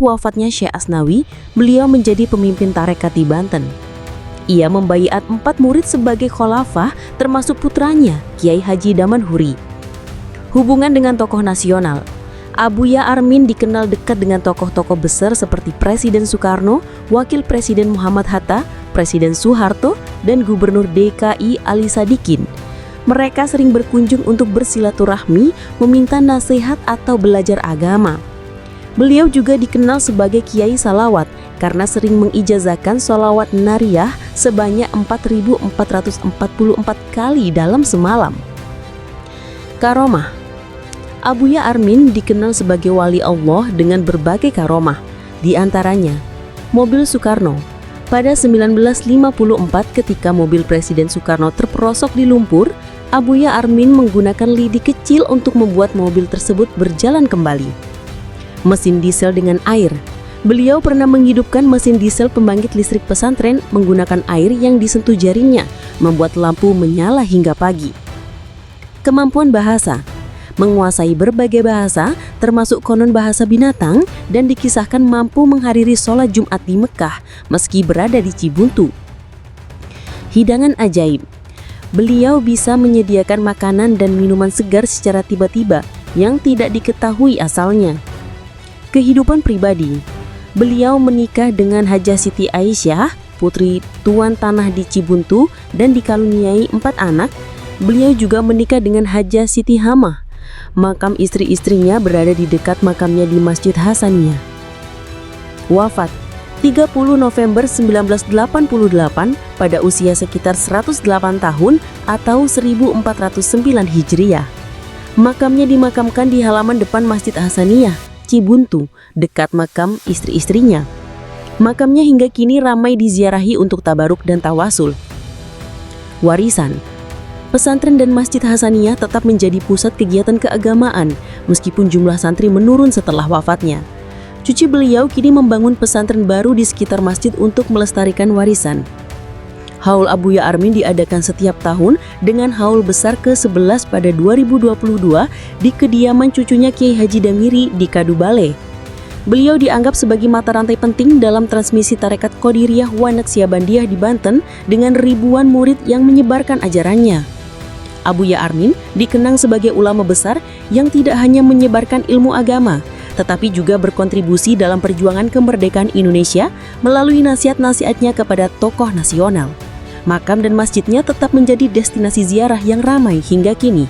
wafatnya Syekh Asnawi, beliau menjadi pemimpin tarekat di Banten. Ia membaiat 4 murid sebagai khalafah, termasuk putranya, Kiai Haji Damanhuri. Hubungan dengan tokoh nasional. Abuya Armin dikenal dekat dengan tokoh-tokoh besar seperti Presiden Soekarno, Wakil Presiden Muhammad Hatta, Presiden Soeharto, dan Gubernur DKI Ali Sadikin. Mereka sering berkunjung untuk bersilaturahmi, meminta nasihat atau belajar agama. Beliau juga dikenal sebagai Kiai Salawat karena sering mengijazahkan sholawat nariyah sebanyak 4.444 kali dalam semalam. Karomah. Abuya Armin dikenal sebagai wali Allah dengan berbagai karomah, di antaranya mobil Soekarno. Pada 1954 ketika mobil Presiden Soekarno terperosok di lumpur, Abuya Armin menggunakan lidi kecil untuk membuat mobil tersebut berjalan kembali. Mesin diesel dengan air. Beliau pernah menghidupkan mesin diesel pembangkit listrik pesantren menggunakan air yang disentuh jaringnya, membuat lampu menyala hingga pagi. Kemampuan bahasa. Menguasai berbagai bahasa, termasuk konon bahasa binatang, dan dikisahkan mampu menghadiri sholat Jumat di Mekah meski berada di Cibuntu. Hidangan ajaib. Beliau bisa menyediakan makanan dan minuman segar secara tiba-tiba yang tidak diketahui asalnya. Kehidupan pribadi. Beliau menikah dengan Hajah Siti Aisyah, putri Tuan Tanah di Cibuntu, dan dikaruniai 4 anak. Beliau juga menikah dengan Hajah Siti Hamah. Makam istri-istrinya berada di dekat makamnya di Masjid Hasaniyah. Wafat 30 November 1988 pada usia sekitar 108 tahun atau 1409 Hijriah. Makamnya dimakamkan di halaman depan Masjid Hasaniyah, Cibuntu, dekat makam istri-istrinya. Makamnya hingga kini ramai diziarahi untuk tabaruk dan tawasul. Warisan. Pesantren dan Masjid Hasaniyah tetap menjadi pusat kegiatan keagamaan meskipun jumlah santri menurun setelah wafatnya. Cucu beliau kini membangun pesantren baru di sekitar masjid untuk melestarikan warisan. Haul Abuya Armin diadakan setiap tahun dengan haul besar ke-11 pada 2022 di kediaman cucunya Kiai Haji Damiri di Kadubale. Beliau dianggap sebagai mata rantai penting dalam transmisi tarekat Qadiriyah wa Naqsyabandiyah di Banten dengan ribuan murid yang menyebarkan ajarannya. Abuya Armin dikenang sebagai ulama besar yang tidak hanya menyebarkan ilmu agama, tetapi juga berkontribusi dalam perjuangan kemerdekaan Indonesia melalui nasihat-nasihatnya kepada tokoh nasional. Makam dan masjidnya tetap menjadi destinasi ziarah yang ramai hingga kini.